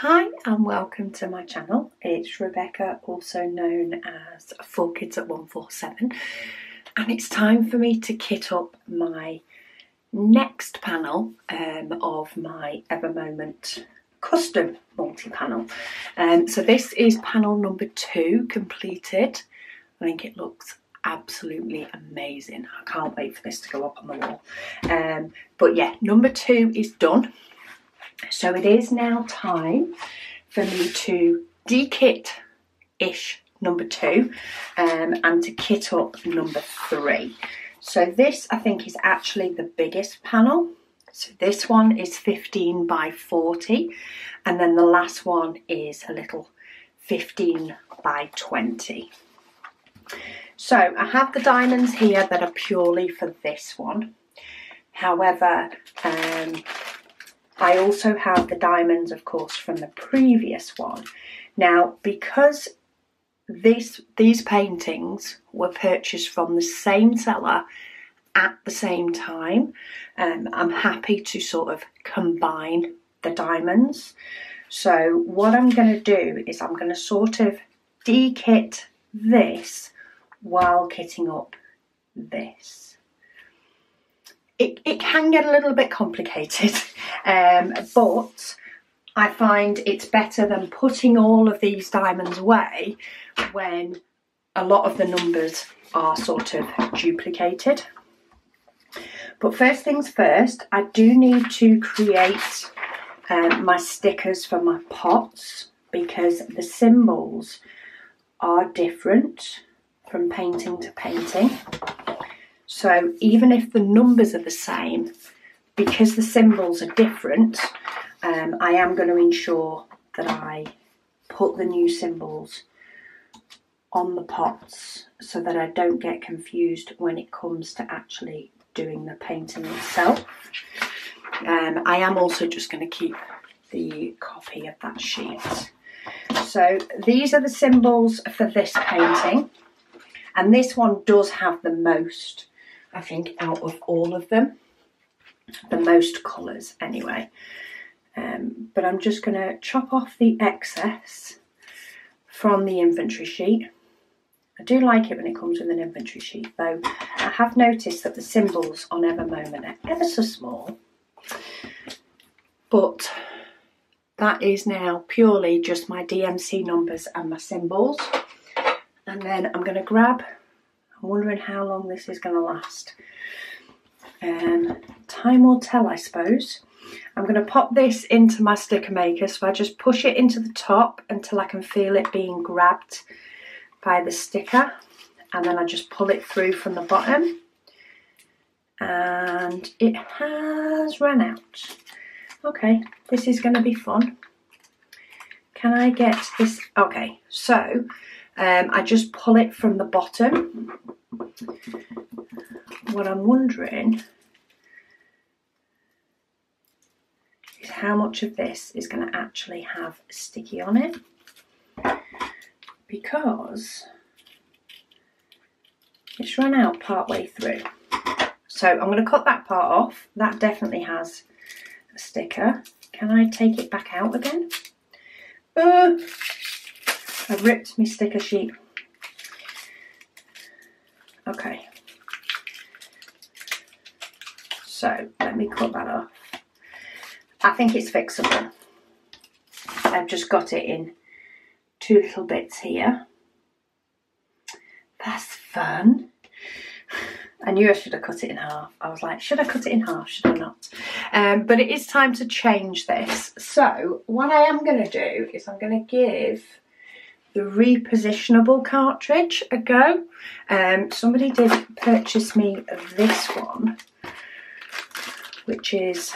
Hi and welcome to my channel. It's Rebecca, also known as 4Kids at 147, and it's time for me to kit up my next panel of my Evermoment custom multi-panel. So this is panel number 2 completed. I think it looks absolutely amazing. I can't wait for this to go up on the wall. But yeah, number 2 is done. So it is now time for me to de-kit-ish number 2 and to kit up number 3. So this I think is actually the biggest panel. So this one is 15 by 40 and then the last one is a little 15 by 20. So I have the diamonds here that are purely for this one. However, I also have the diamonds, of course, from the previous one. Now, because these paintings were purchased from the same seller at the same time, I'm happy to sort of combine the diamonds. So what I'm going to do is I'm going to sort of de-kit this while kitting up this. It can get a little bit complicated, but I find it's better than putting all of these diamonds away when a lot of the numbers are sort of duplicated. But first things first, I do need to create my stickers for my pots because the symbols are different from painting to painting. So even if the numbers are the same, because the symbols are different, I am going to ensure that I put the new symbols on the pots so that I don't get confused when it comes to actually doing the painting itself. I am also just going to keep the copy of that sheet. So these are the symbols for this painting, and this one does have the most, I think, out of all of them, the most colours anyway. But I'm just going to chop off the excess from the inventory sheet. I do like it when it comes with an inventory sheet, though I have noticed that the symbols on Evermoment are ever so small. But that is now purely just my DMC numbers and my symbols. And then I'm going to grab, I'm wondering how long this is going to last. Time will tell, I suppose. I'm going to pop this into my sticker maker, so I just push it into the top until I can feel it being grabbed by the sticker, and then I just pull it through from the bottom, and it has run out. Okay, this is going to be fun. Can I get this? Okay, so I just pull it from the bottom. What I'm wondering is how much of this is going to actually have sticky on it, because it's run out part way through. So I'm going to cut that part off. That definitely has a sticker. Can I take it back out again? I've ripped my sticker sheet. Okay. So let me cut that off. I think it's fixable. I've just got it in 2 little bits here. That's fun. I knew I should have cut it in half. I was like, should I cut it in half? Should I not? But it is time to change this. So what I am going to do is I'm going to give the Repositionable Cartridge a go. Somebody did purchase me this one, which is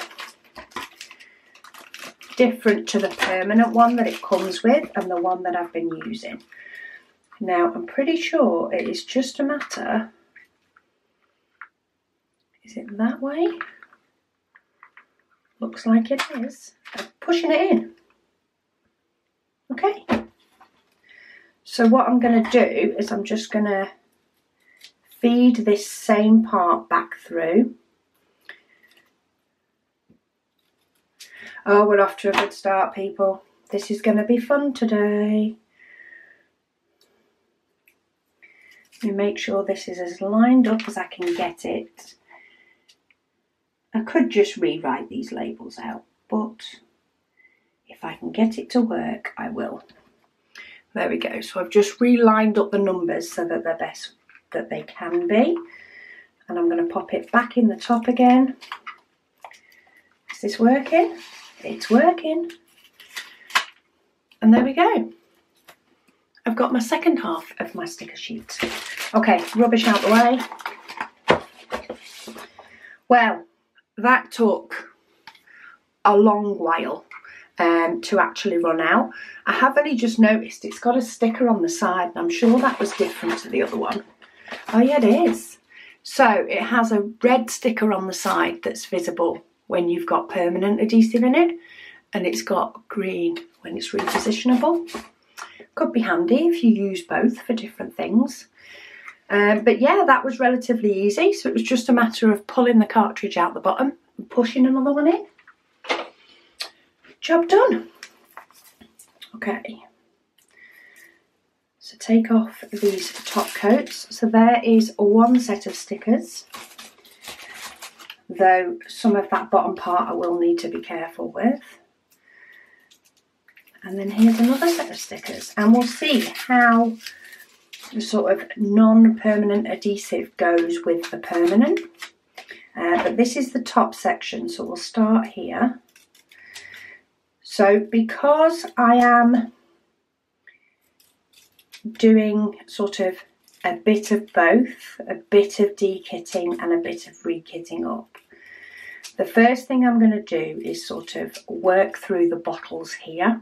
different to the permanent one that it comes with and the one that I've been using. Now I'm pretty sure it is just a matter, is it that way? Looks like it is. I'm pushing it in. Okay. So what I'm going to do is I'm just going to feed this same part back through. Oh, we're off to a good start, people. This is going to be fun today. Let me make sure this is as lined up as I can get it. I could just rewrite these labels out, but if I can get it to work, I will. There we go. So I've just relined up the numbers so that they're best that they can be. And I'm going to pop it back in the top again. Is this working? It's working. And there we go. I've got my second half of my sticker sheet. Okay, rubbish out the way. Well, that took a long while to actually run out. I have only just noticed it's got a sticker on the side, and I'm sure that was different to the other one. Oh yeah, it is. So it has a red sticker on the side that's visible when you've got permanent adhesive in it, and it's got green when it's repositionable. Could be handy if you use both for different things. But yeah, that was relatively easy. So it was just a matter of pulling the cartridge out the bottom and pushing another one in. Job done. Okay. So take off these top coats. So there is one set of stickers, though some of that bottom part I will need to be careful with. And then here's another set of stickers, and we'll see how the sort of non-permanent adhesive goes with the permanent. But this is the top section, so we'll start here. So because I am doing sort of a bit of both, a bit of de-kitting and a bit of re-kitting up, the first thing I'm going to do is sort of work through the bottles here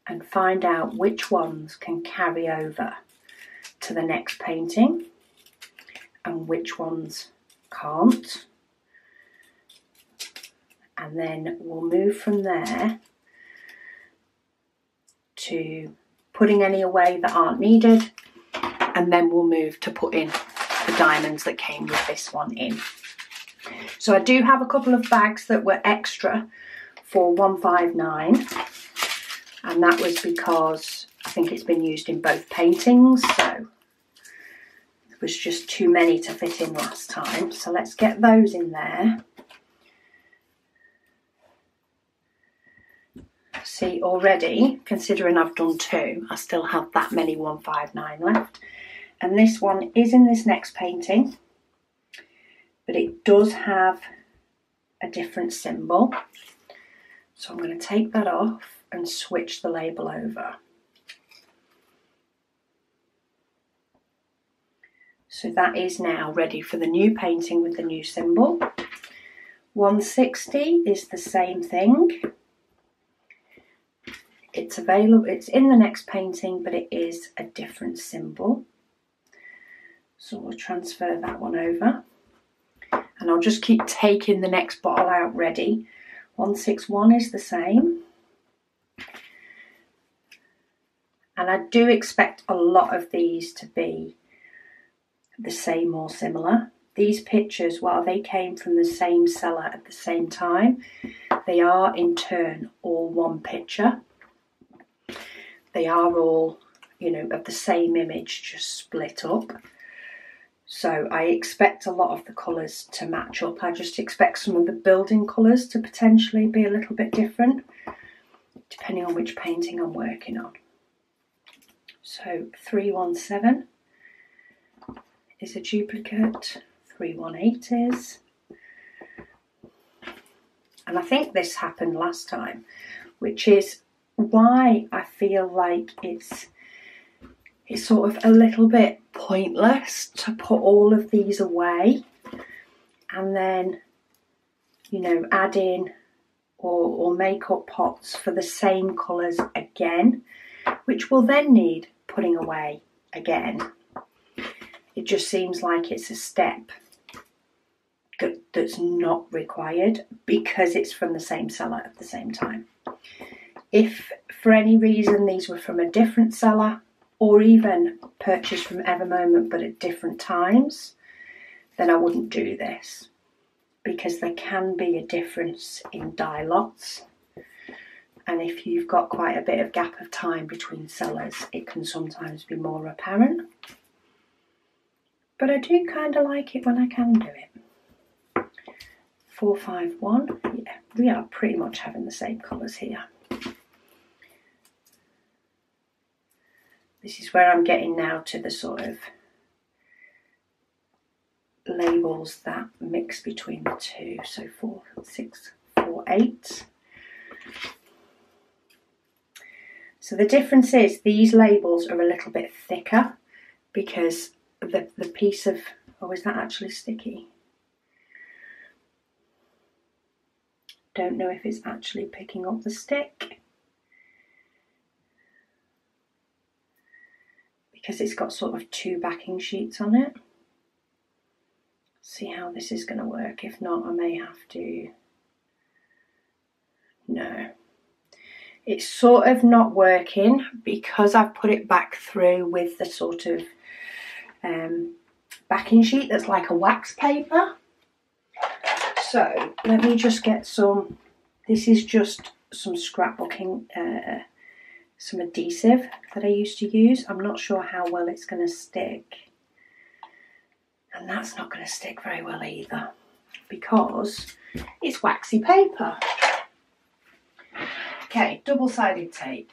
and find out which ones can carry over to the next painting and which ones can't. And then we'll move from there to putting any away that aren't needed, and then we'll move to putting the diamonds that came with this one in. So I do have a couple of bags that were extra for $1.59, and that was because I think it's been used in both paintings, so there was just too many to fit in last time. So let's get those in there. See, already, considering I've done two, I still have that many 159 left. And this one is in this next painting, but it does have a different symbol. So I'm going to take that off and switch the label over. So that is now ready for the new painting with the new symbol. 160 is the same thing. It's available, it's in the next painting, but it is a different symbol. So we'll transfer that one over. And I'll just keep taking the next bottle out ready. 161 is the same. And I do expect a lot of these to be the same or similar. These pictures, while they came from the same seller at the same time, they are in turn all one picture. They are all, you know, of the same image, just split up. So I expect a lot of the colours to match up. I just expect some of the building colours to potentially be a little bit different, depending on which painting I'm working on. So 317 is a duplicate, 318 is. And I think this happened last time, which is why I feel like it's sort of a little bit pointless to put all of these away and then, you know, add in or make up pots for the same colours again, which will then need putting away again. It just seems like it's a step that's not required because it's from the same seller at the same time. If for any reason these were from a different seller or even purchased from Evermoment but at different times, then I wouldn't do this because there can be a difference in dye lots. and if you've got quite a bit of gap of time between sellers, it can sometimes be more apparent. But I do kind of like it when I can do it. 451, yeah, we are pretty much having the same colours here. This is where I'm getting now to the sort of labels that mix between the two. So 4, 6, 4, 8. So the difference is these labels are a little bit thicker because the piece of, oh, is that actually sticky? Don't know if it's actually picking up the stick, because it's got sort of 2 backing sheets on it. See how this is going to work. If not, I may have to, no. It's sort of not working because I've put it back through with the sort of backing sheet that's like a wax paper. So let me just get some, this is just some scrapbooking, some adhesive that I used to use. I'm not sure how well it's going to stick. And that's not going to stick very well either because it's waxy paper. Okay, double-sided tape.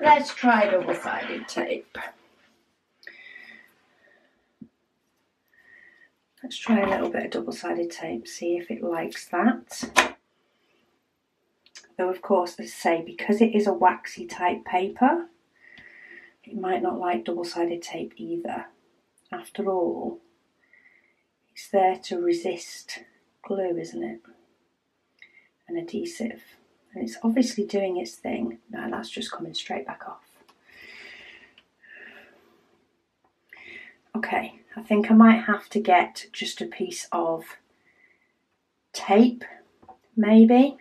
Let's try double-sided tape. Let's try a little bit of double-sided tape, see if it likes that. Though, of course, let's say, because it is a waxy type paper, it might not like double-sided tape either. After all, it's there to resist glue, isn't it? And adhesive. And it's obviously doing its thing. No, that's just coming straight back off. Okay, I think I might have to get just a piece of tape, maybe,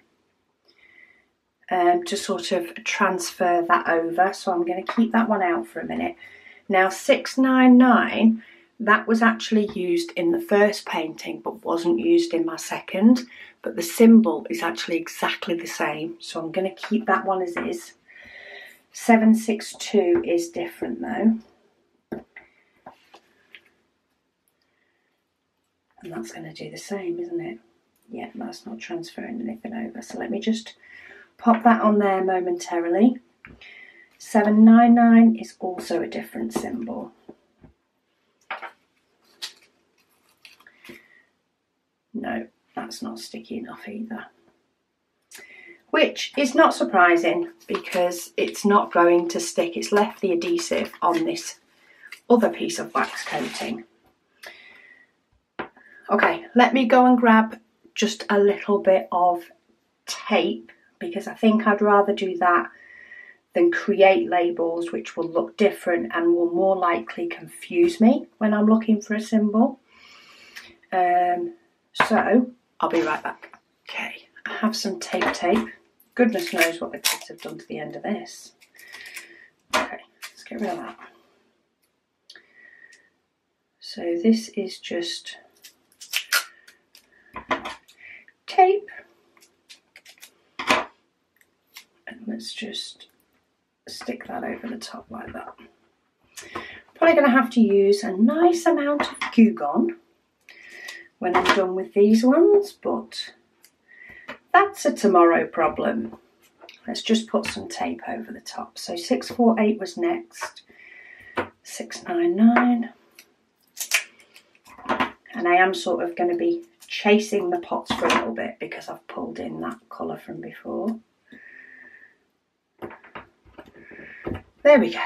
to sort of transfer that over. So I'm going to keep that one out for a minute. Now 699, that was actually used in the first painting but wasn't used in my second. But the symbol is actually exactly the same. So I'm going to keep that one as is. 762 is different though. And that's going to do the same, isn't it? Yeah, that's not transferring anything over. So let me just pop that on there momentarily. 799 is also a different symbol. No, that's not sticky enough either. Which is not surprising because it's not going to stick. It's left the adhesive on this other piece of wax coating. Okay, let me go and grab just a little bit of tape because I think I'd rather do that than create labels which will look different and will more likely confuse me when I'm looking for a symbol. So I'll be right back. Okay, I have some tape. Goodness knows what the kids have done to the end of this. Okay, let's get rid of that. So this is just tape. And let's just stick that over the top like that. Probably going to have to use a nice amount of Goo Gone when I'm done with these ones, but that's a tomorrow problem. Let's just put some tape over the top. So 648 was next, 699. And I am sort of going to be chasing the pots for a little bit because I've pulled in that colour from before. There we go.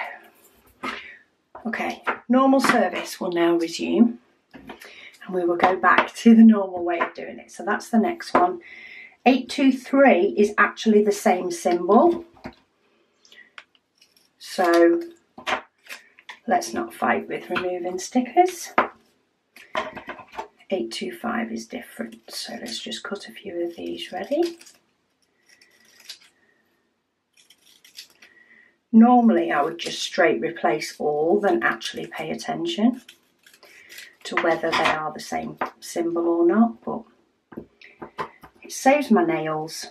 Okay, normal service will now resume and we will go back to the normal way of doing it. So that's the next one. 823 is actually the same symbol. So let's not fight with removing stickers. 825 is different. So let's just cut a few of these ready. Normally I would just straight replace all than actually pay attention to whether they are the same symbol or not, but it saves my nails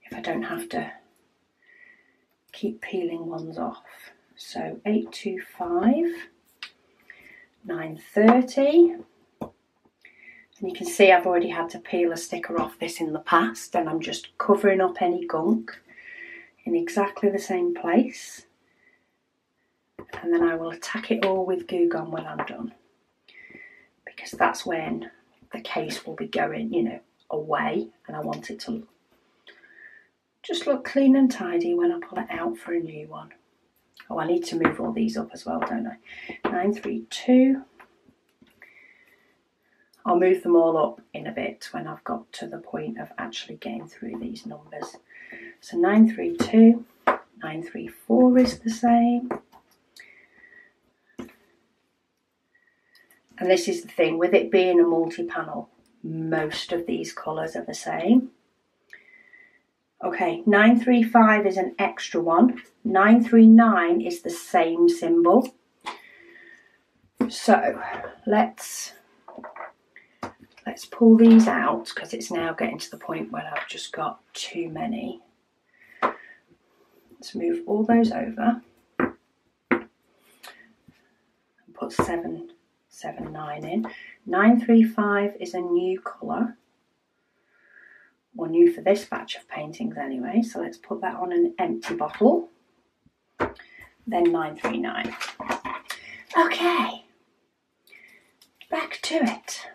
if I don't have to keep peeling ones off. So 825, 930. And you can see I've already had to peel a sticker off this in the past, and I'm just covering up any gunk in exactly the same place. And then I will attack it all with Goo Gone when I'm done, because that's when the case will be going, you know, away, and I want it to just look clean and tidy when I pull it out for a new one. Oh, I need to move all these up as well, don't I? 932. I'll move them all up in a bit when I've got to the point of actually getting through these numbers. So 932, 934 is the same. And this is the thing, with it being a multi-panel, most of these colours are the same. Okay, 935 is an extra one. 939 is the same symbol. So let's pull these out, because it's now getting to the point where I've just got too many. Let's move all those over and put 779 in. 935 is a new colour. Well, new for this batch of paintings anyway, so let's put that on an empty bottle. Then 939. Okay, back to it.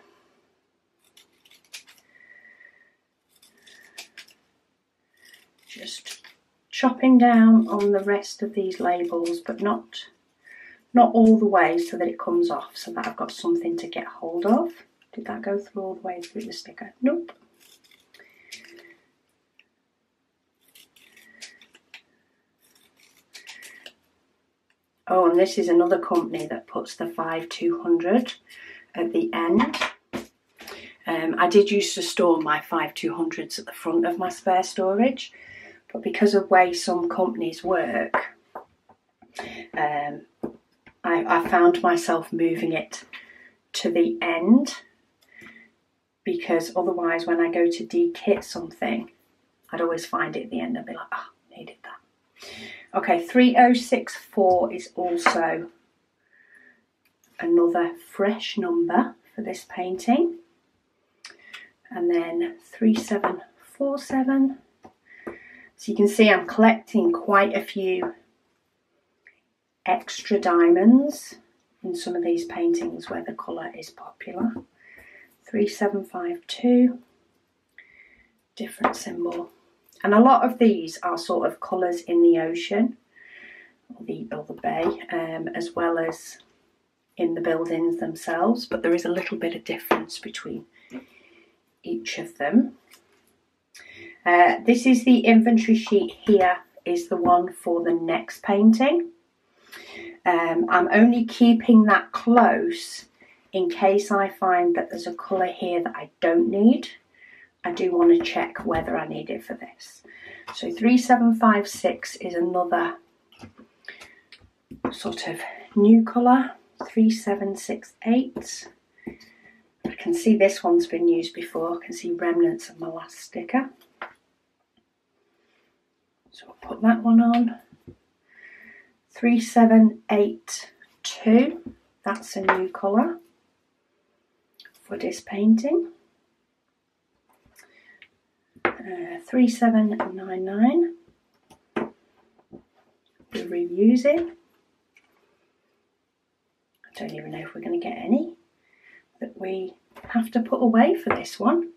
Just chopping down on the rest of these labels, but not all the way, so that it comes off, so that I've got something to get hold of. Did that go through all the way through the sticker? Nope. Oh, and this is another company that puts the 5200 at the end. I did used to store my 5200s at the front of my spare storage, but because of the way some companies work, I found myself moving it to the end, because otherwise when I go to de-kit something, I'd always find it at the end and be like, oh, needed that. Okay, 3064 is also another fresh number for this painting. And then 3747. So you can see I'm collecting quite a few extra diamonds in some of these paintings where the colour is popular. 3752, different symbol. And a lot of these are sort of colours in the ocean, or the bay, as well as in the buildings themselves, but there is a little bit of difference between each of them. This is the inventory sheet here, is the one for the next painting. I'm only keeping that close in case I find that there's a colour here that I don't need. I do want to check whether I need it for this. So 3756 is another sort of new colour. 3768. I can see this one's been used before. I can see remnants of my last sticker. So I'll put that one on. 3782. That's a new colour for this painting. 3799. We're reusing. I don't even know if we're going to get any that we have to put away for this one.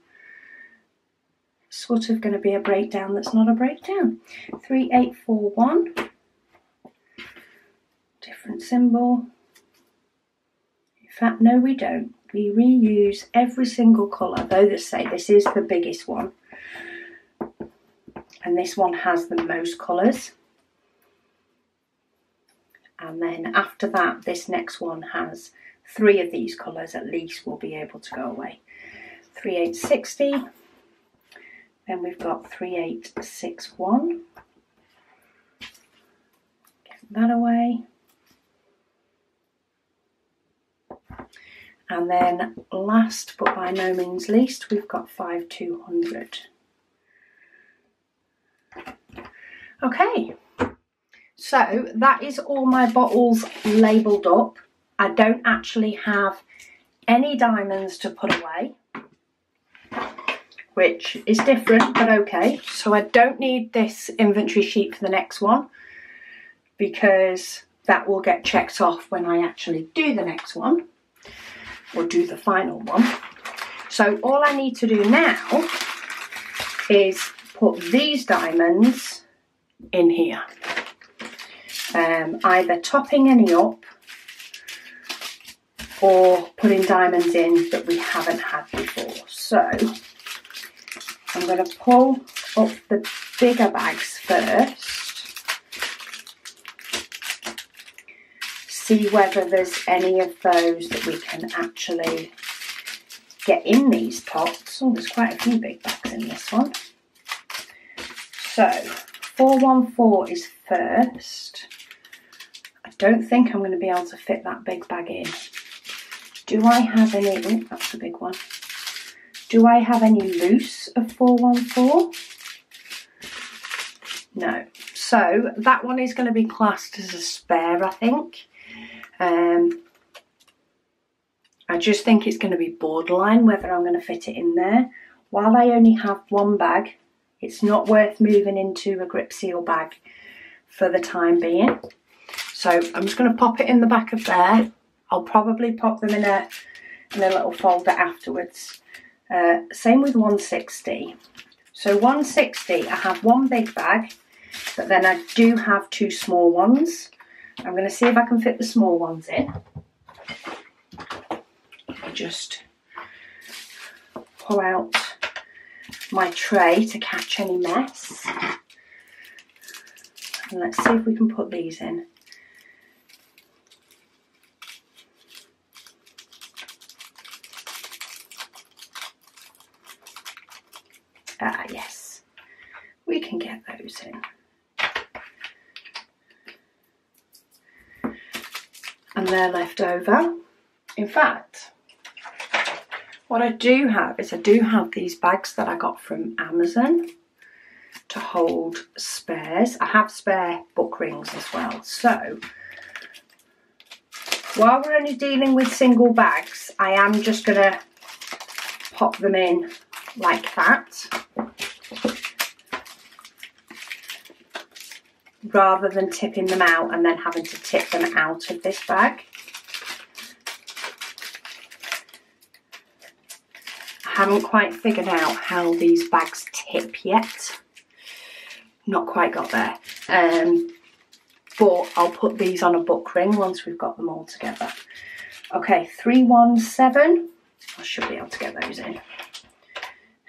It's sort of going to be a breakdown that's not a breakdown. 3841. Different symbol. In fact, no, we don't. We reuse every single colour, though they say this is the biggest one. And this one has the most colours. And then after that, this next one has 3 of these colours at least will be able to go away. 3860. Then we've got 3861. Get that away. And then last but by no means least, we've got 5200. Okay, so that is all my bottles labelled up. I don't actually have any diamonds to put away, which is different, but okay. So I don't need this inventory sheet for the next one because that will get checked off when I actually do the next one or do the final one. So all I need to do now is put these diamonds in here, either topping any up or putting diamonds in that we haven't had before. So I'm going to pull up the bigger bags first, see whether there's any of those that we can actually get in these pots. Oh, there's quite a few big bags in this one. So 414 is first. I don't think I'm going to be able to fit that big bag in. Do I have any, oh, that's a big one. Do I have any loose of 414? No. So that one is going to be classed as a spare, I think. I just think it's going to be borderline whether I'm going to fit it in there. While I only have one bag, it's not worth moving into a grip seal bag for the time being. So I'm just going to pop it in the back of there. I'll probably pop them in a little folder afterwards. Same with 160. So 160, I have one big bag, but then I do have two small ones. I'm going to see if I can fit the small ones in. Just pull out my tray to catch any mess. And let's see if we can put these in. Ah, yes, we can get those in. And they're left over. In fact, what I do have is I do have these bags that I got from Amazon to hold spares. I have spare book rings as well. So while we're only dealing with single bags, I am just going to pop them in like that, rather than tipping them out and then having to tip them out of this bag. I haven't quite figured out how these bags tip yet. Not quite got there. But I'll put these on a book ring once we've got them all together. Okay, 317. I should be able to get those in.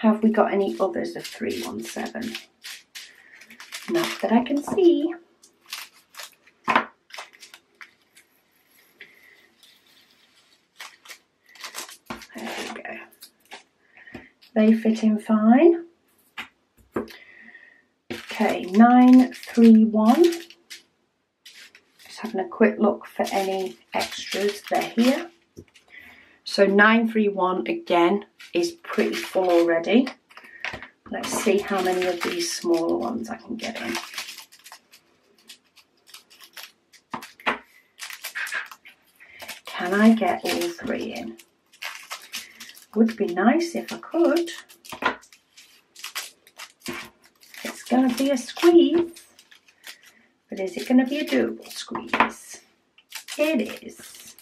Have we got any others of 317? Not that I can see. There we go. They fit in fine. Okay, 931. Just having a quick look for any extras. They're here. So 931 again is pretty full already. Let's see how many of these smaller ones I can get in. Can I get all three in? Would be nice if I could. It's going to be a squeeze, but is it going to be a doable squeeze? It is.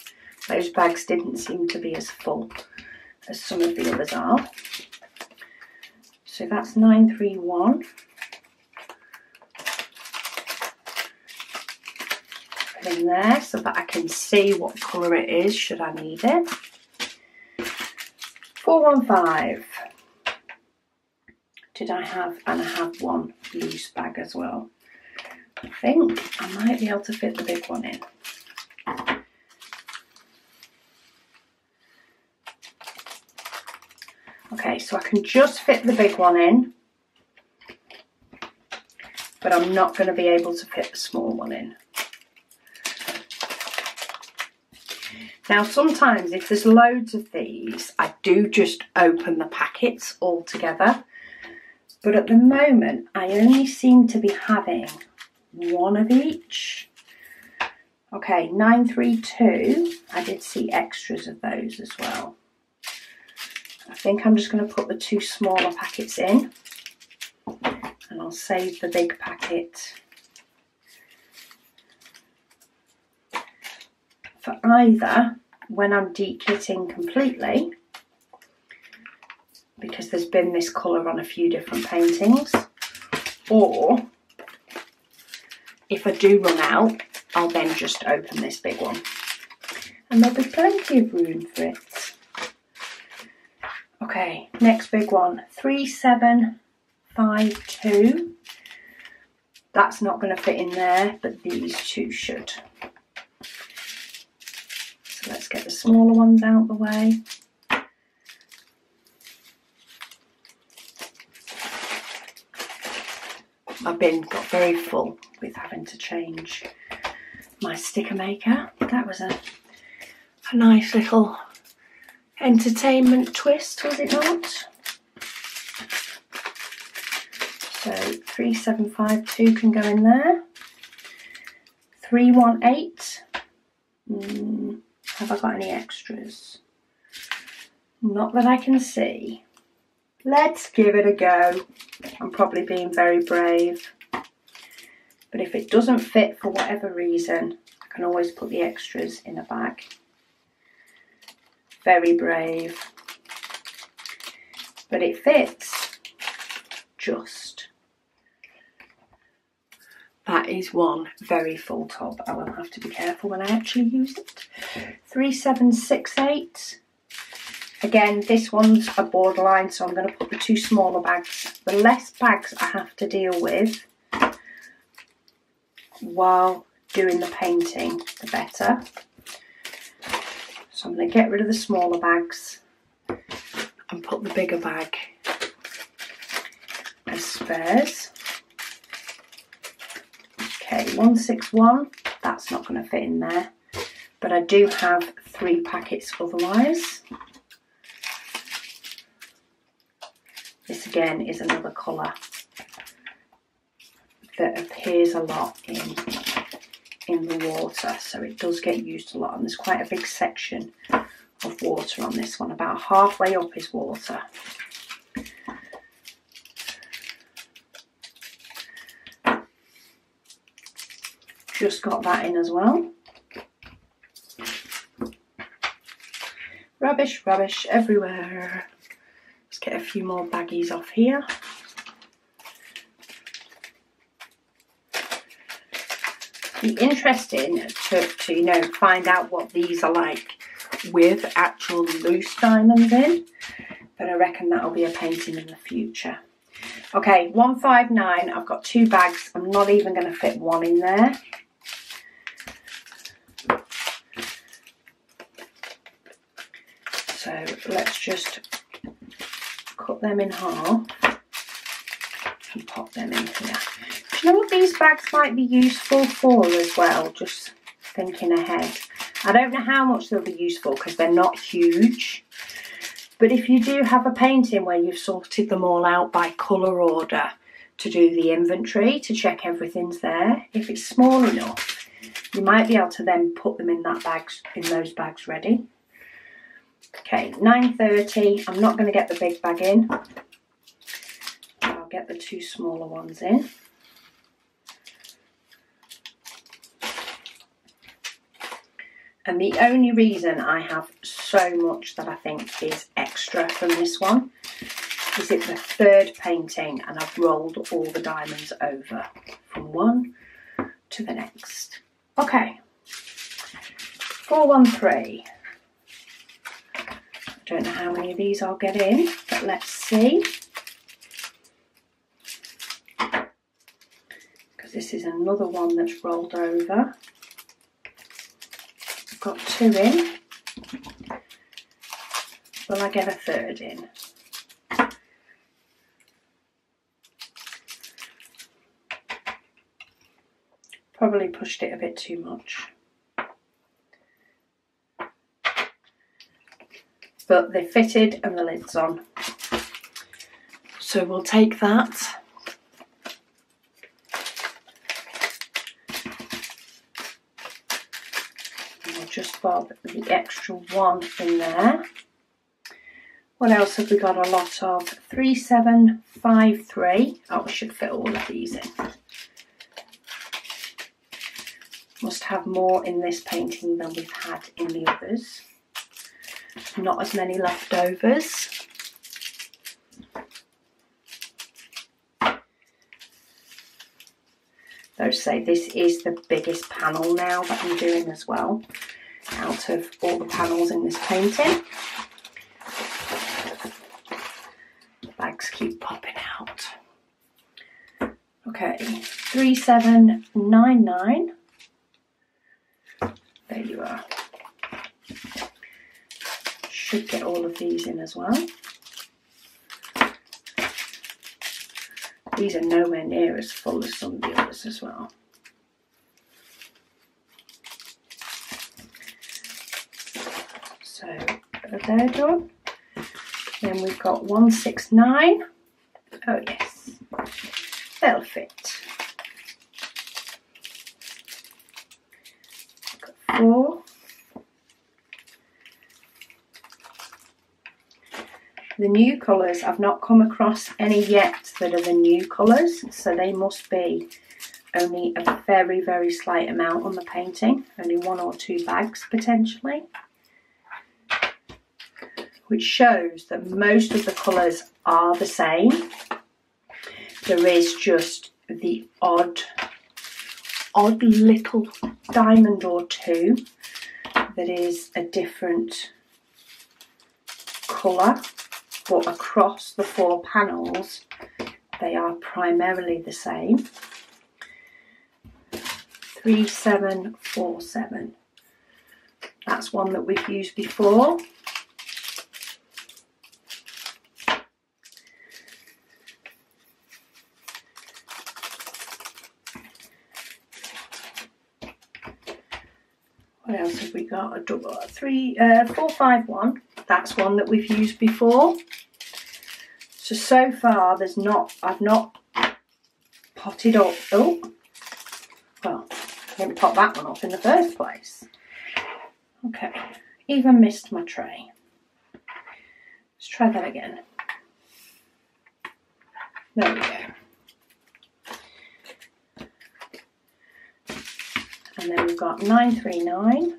Those bags didn't seem to be as full as some of the others are. So that's 931. Put in there so that I can see what colour it is should I need it. 415. Did I have, and I have one loose bag as well. I think I might be able to fit the big one in. Okay, so I can just fit the big one in, but I'm not going to be able to fit the small one in. Now sometimes if there's loads of these, I do just open the packets all together But at the moment, I only seem to be having one of each. Okay, 932, I did see extras of those as well. I think I'm just going to put the 2 smaller packets in, and I'll save the big packet for either when I'm de-kitting completely, because there's been this colour on a few different paintings, or if I do run out, I'll then just open this big one, and there'll be plenty of room for it. Okay, next big one, 3752. That's not going to fit in there, but these 2 should. So let's get the smaller ones out of the way. My bin got very full with having to change my sticker maker. That was a nice little entertainment twist, was it not? So 3752 can go in there. 318. Have I got any extras? Not that I can see. Let's give it a go. I'm probably being very brave. But if it doesn't fit for whatever reason, I can always put the extras in a bag. Very brave. But it fits. Just. That is one very full tub. I will have to be careful when I actually use it. 3768. Again, this one's a borderline, so I'm going to put the 2 smaller bags. The less bags I have to deal with while doing the painting, the better. So I'm going to get rid of the smaller bags and put the bigger bag as spares. Okay, 161, that's not going to fit in there, but I do have 3 packets otherwise. This again is another colour that appears a lot in the water, so it does get used a lot, and there's quite a big section of water on this one. About halfway up is water. Just got that in as well. Rubbish, rubbish everywhere. Let's get a few more baggies off here. Be interesting to you know, find out what these are like with actual loose diamonds in, but I reckon that'll be a painting in the future. Okay, 159, I've got 2 bags. I'm not even going to fit one in there. So let's just cut them in half and pop them in here. Do you know what these bags might be useful for as well? Just thinking ahead. I don't know how much they'll be useful because they're not huge. But if you do have a painting where you've sorted them all out by colour order to do the inventory, to check everything's there, if it's small enough, you might be able to then put them in that bag, in those bags ready. Okay, 930. I'm not going to get the big bag in. I'll get the 2 smaller ones in. And the only reason I have so much that I think is extra from this one is it's the 3rd painting and I've rolled all the diamonds over from one to the next. Okay, 413. I don't know how many of these I'll get in, but let's see. Because this is another one that's rolled over. I've got 2 in. Will I get a 3rd in? Probably pushed it a bit too much. But they fitted and the lid's on. So we'll take that. And we'll just bob the extra one in there. What else have we got a lot of? 3753. Oh, we should fit all of these in. Must have more in this painting than we've had in the others. Not as many leftovers. Though say this is the biggest panel now that I'm doing as well, out of all the panels in this painting. The bags keep popping out. Okay, 3799. There you are. Should get all of these in as well. These are nowhere near as full as some of the others as well. So they're done. Then we've got 169. Oh yes, they'll fit. Got 4. The new colours, I've not come across any yet that are the new colours, so they must be only a very, very slight amount on the painting, only 1 or 2 bags potentially, which shows that most of the colours are the same. There is just the odd little diamond or two that is a different colour. But across the 4 panels, they are primarily the same. 3747. That's one that we've used before. What else have we got? A double 451. That's one that we've used before. So far I've not potted up. Oh, well, I didn't pot that one off in the first place. Okay, even missed my tray. Let's try that again. There we go. And then we've got 939.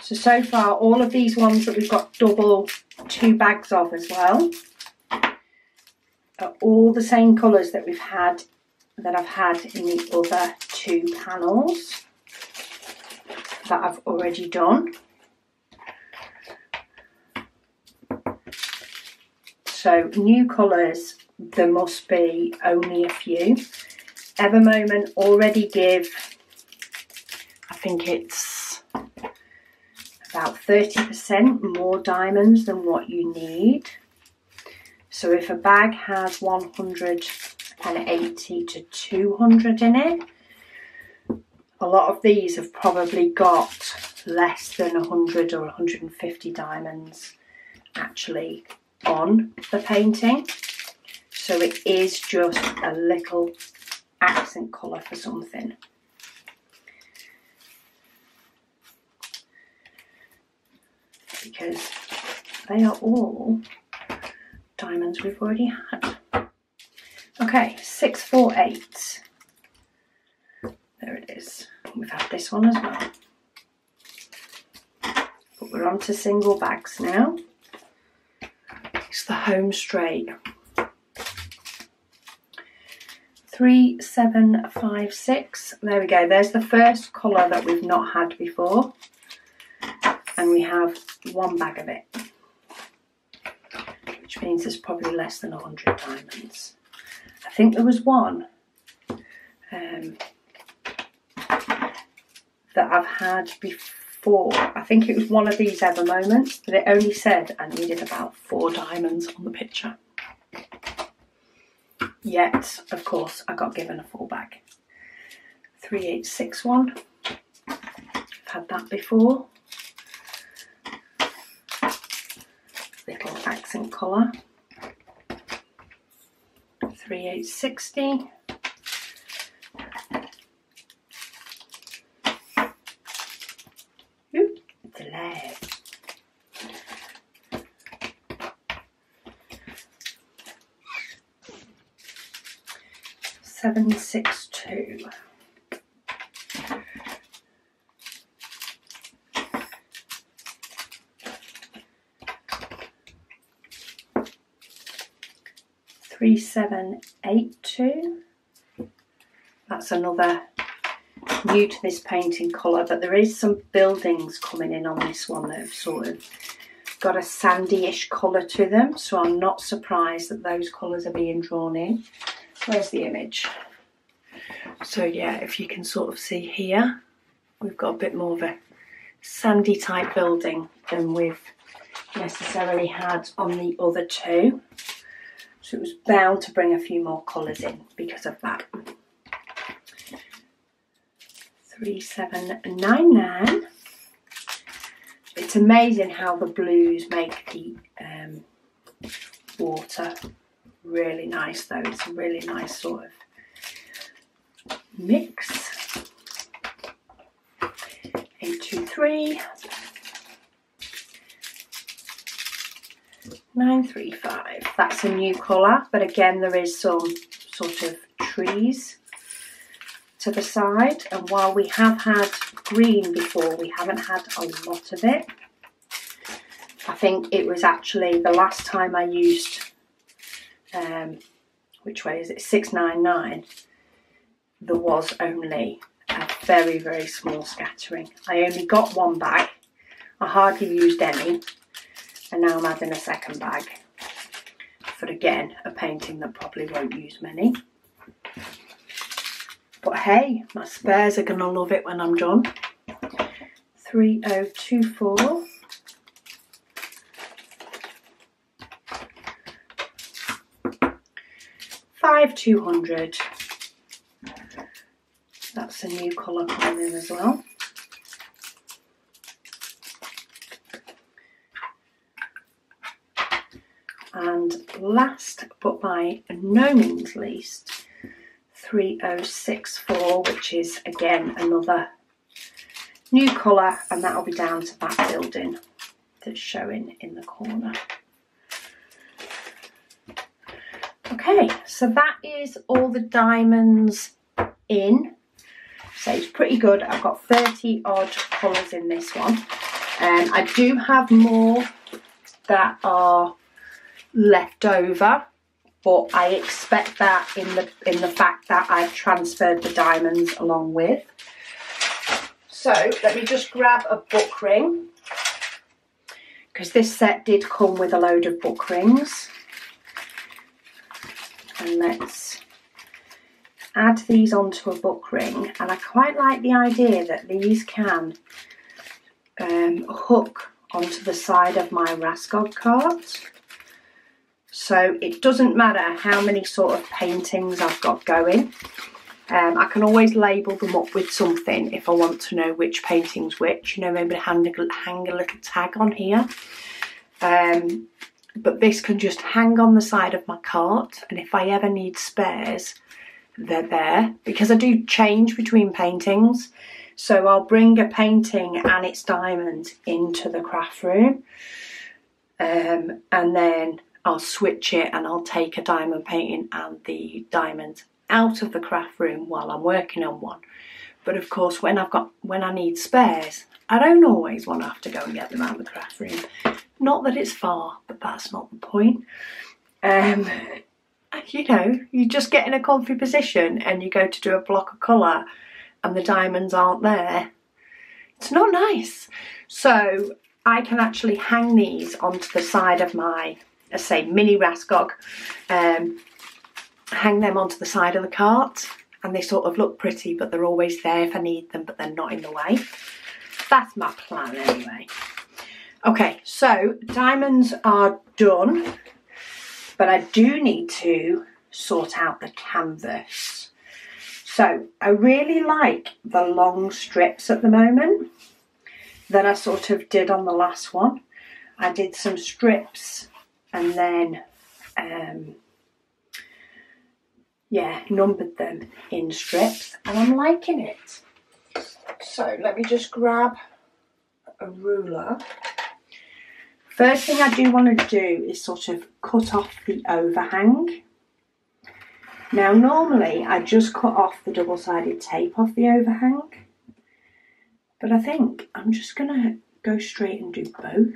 So far, all of these ones that we've got double 2 bags of as well are all the same colours that I've had in the other 2 panels that I've already done. So new colours, there must be only a few. Evermoment already give, I think it's about 30% more diamonds than what you need. So if a bag has 180 to 200 in it, a lot of these have probably got less than 100 or 150 diamonds actually on the painting. So it is just a little accent colour for something. Because they are all diamonds we've already had. Okay, 648. There it is. We've had this one as well. But we're on to single bags now. It's the home straight. 3756. There we go. There's the first colour that we've not had before. And we have 1 bag of it. Which means there's probably less than 100 diamonds. I think there was one that I've had before. I think it was one of these Evermoments, but it only said I needed about 4 diamonds on the picture. Yet, of course, I got given a full bag. 3861. I've had that before. Little accent colour. 3860. Oop, delay. $762. $3782. That's another new to this painting colour, but there is some buildings coming in on this one that have sort of got a sandy-ish colour to them, so I'm not surprised that those colours are being drawn in. Where's the image? So yeah, if you can sort of see here, we've got a bit more of a sandy type building than we've necessarily had on the other two. So it was bound to bring a few more colours in because of that. 3799. It's amazing how the blues make the water really nice though. It's a really nice sort of mix. 823. 935. That's a new colour, but again there is some sort of trees to the side, and while we have had green before, we haven't had a lot of it. I think it was actually the last time I used which way is it, 699, there was only a very, very small scattering. I only got one bag, I hardly used any, and now I'm adding a second bag for, again, a painting that probably won't use many. But hey, my spares are going to love it when I'm done. 3024. $5,200. That's a new colour coming in as well. And last but by no means least, 3064, which is again another new colour, and that'll be down to that building that's showing in the corner. Okay, so that is all the diamonds in. So it's pretty good. I've got 30 odd colours in this one. I do have more that are left over, but I expect that in the fact that I've transferred the diamonds along with. So let me just grab a book ring, because this set did come with a load of book rings. And let's add these onto a book ring, and I quite like the idea that these can hook onto the side of my Raskog cards, so it doesn't matter how many sort of paintings I've got going. I can always label them up with something if I want to know which painting's which, you know, maybe hang a little tag on here. But this can just hang on the side of my cart, and if I ever need spares, they're there, because I do change between paintings. So I'll bring a painting and its diamonds into the craft room, and then I'll switch it and I'll take a diamond painting and the diamonds out of the craft room while I'm working on one. But of course, when I need spares, I don't always want to have to go and get them out of the craft room. Not that it's far, but that's not the point. You know, you just get in a comfy position and you go to do a block of colour and the diamonds aren't there. It's not nice. So I can actually hang these onto the side of my, let's say, mini Raskog, hang them onto the side of the cart, and they sort of look pretty, but they're always there if I need them, but they're not in the way. That's my plan anyway. Okay, so diamonds are done, but I do need to sort out the canvas. So I really like the long strips at the moment that I sort of did on the last one. I did some strips and then yeah, numbered them in strips, and I'm liking it. So let me just grab a ruler. First thing I do want to do is sort of cut off the overhang. Now normally I just cut off the double-sided tape off the overhang, but I think I'm just going to go straight and do both,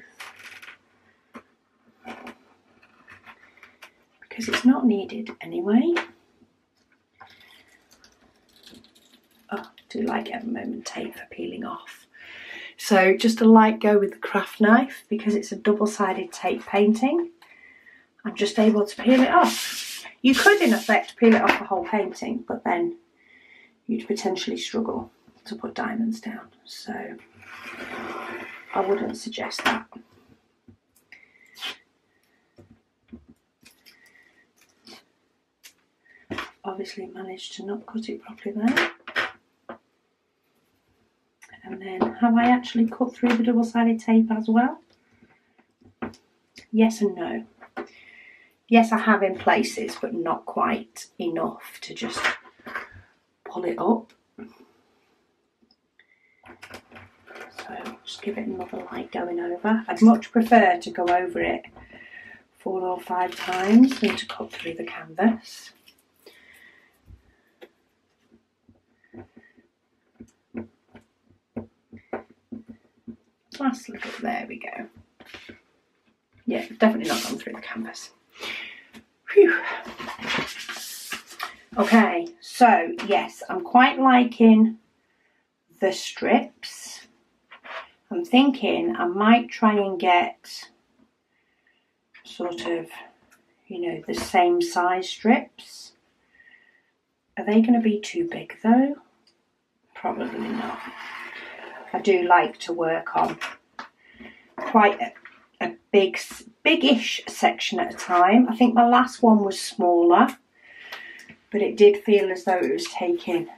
because it's not needed anyway. Oh, I do like Ever Moment tape for peeling off. So just a light go with the craft knife, because it's a double-sided tape painting. I'm just able to peel it off. You could in effect peel it off the whole painting, but then you'd potentially struggle to put diamonds down. So I wouldn't suggest that. Obviously managed to not cut it properly there. And then, have I actually cut through the double-sided tape as well? Yes and no. Yes, I have in places, but not quite enough to just pull it up. So just give it another light going over. I'd much prefer to go over it 4 or 5 times than to cut through the canvas. Last little, there we go. Yeah, definitely not gone through the canvas. Whew. Okay, so yes, I'm quite liking the strips. I'm thinking I might try and get sort of, you know, the same size strips. Are they going to be too big though? Probably not. I do like to work on quite a big-ish section at a time. I think my last one was smaller, but it did feel as though it was taking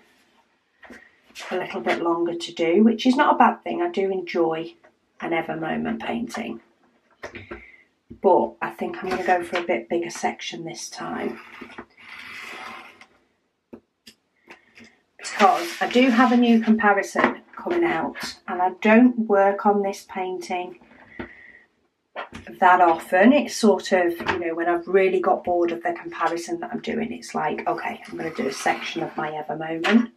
a little bit longer to do, which is not a bad thing. I do enjoy an Ever Moment painting, but I think I'm going to go for a bit bigger section this time, because I do have a new comparison coming out, and I don't work on this painting that often. It's sort of, you know, when I've really got bored of the comparison that I'm doing, it's like, okay, I'm going to do a section of my Ever Moment.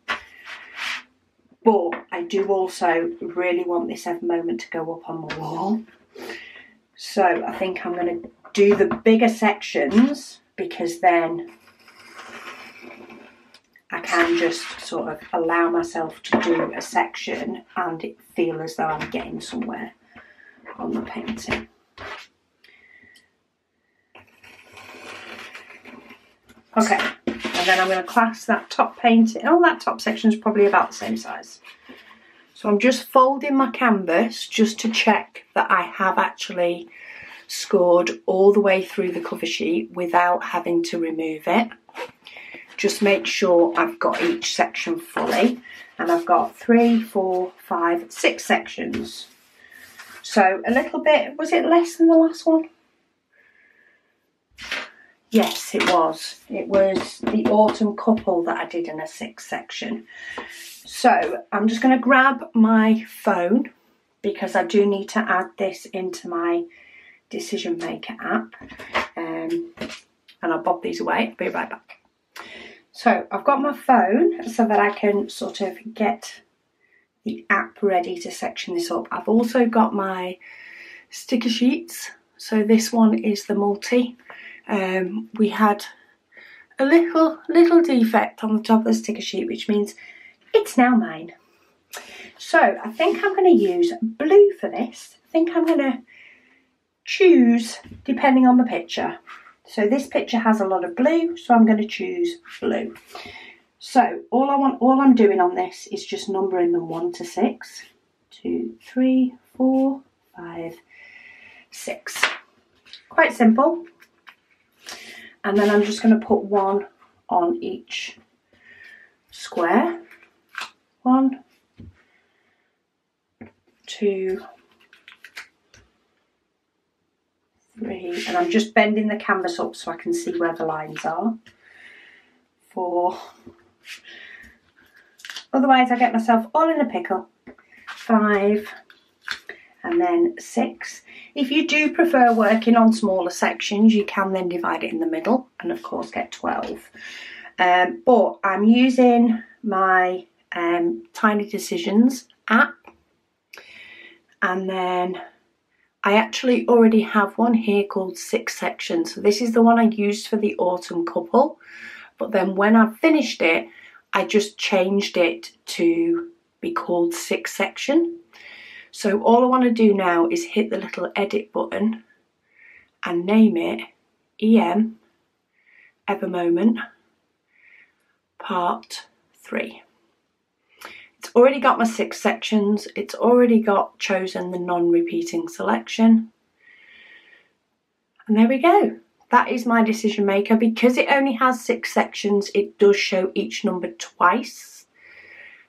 But I do also really want this Ever Moment to go up on my wall. So I think I'm going to do the bigger sections, because then I can just sort of allow myself to do a section and it feel as though I'm getting somewhere on the painting. Okay, and then I'm going to clasp that top painting. Oh, that top section is probably about the same size. So I'm just folding my canvas just to check that I have actually scored all the way through the cover sheet without having to remove it. Just make sure I've got each section fully, and I've got 3, 4, 5, 6 sections. So a little bit, was it less than the last one? Yes, it was. It was the autumn couple that I did in a 6 section. So I'm just going to grab my phone, because I do need to add this into my Decision Maker app. And I'll bob these away. I'll be right back. So I've got my phone so that I can sort of get the app ready to section this up. I've also got my sticker sheets. So this one is the multi. We had a little defect on the top of the sticker sheet, which means it's now mine. So I think I'm going to use blue for this. I think I'm going to choose depending on the picture. So this picture has a lot of blue, so I'm going to choose blue. So all I'm doing on this is just numbering them 1 to 6. 2, 3, 4, 5, 6. Quite simple. And then I'm just going to put 1 on each square. 1, 2, 3, and I'm just bending the canvas up so I can see where the lines are. 4. Otherwise I get myself all in a pickle. 5 and then 6. If you do prefer working on smaller sections, you can then divide it in the middle and of course get 12. But I'm using my Tiny Decisions app, and then I actually already have one here called 6 sections. So this is the one I used for the autumn couple, but then when I finished it, I just changed it to be called 6 section. So all I want to do now is hit the little edit button and name it EM Ever Moment Part 3. It's already got my 6 sections. It's already got chosen the non-repeating selection. And there we go. That is my decision maker. Because it only has 6 sections, it does show each number twice.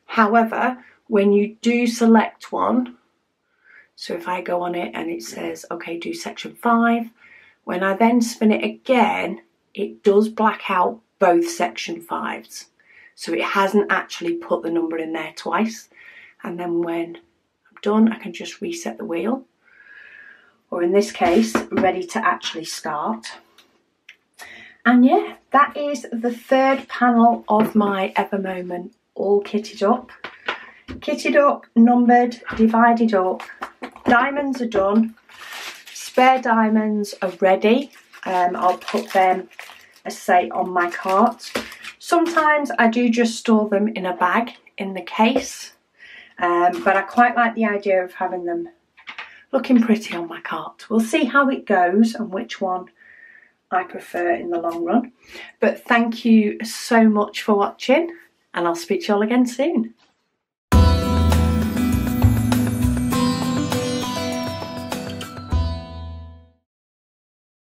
However, when you do select one, so if I go on it and it says, okay, do section 5, when I then spin it again, it does black out both section 5s. So it hasn't actually put the number in there twice. And then when I'm done, I can just reset the wheel. Or in this case, ready to actually start. And yeah, that is the 3rd panel of my Ever Moment all kitted up. Kitted up, numbered, divided up. Diamonds are done. Spare diamonds are ready. I'll put them, as say, on my cart. Sometimes I do just store them in a bag in the case, but I quite like the idea of having them looking pretty on my cart. We'll see how it goes and which one I prefer in the long run. But thank you so much for watching, and I'll speak to you all again soon.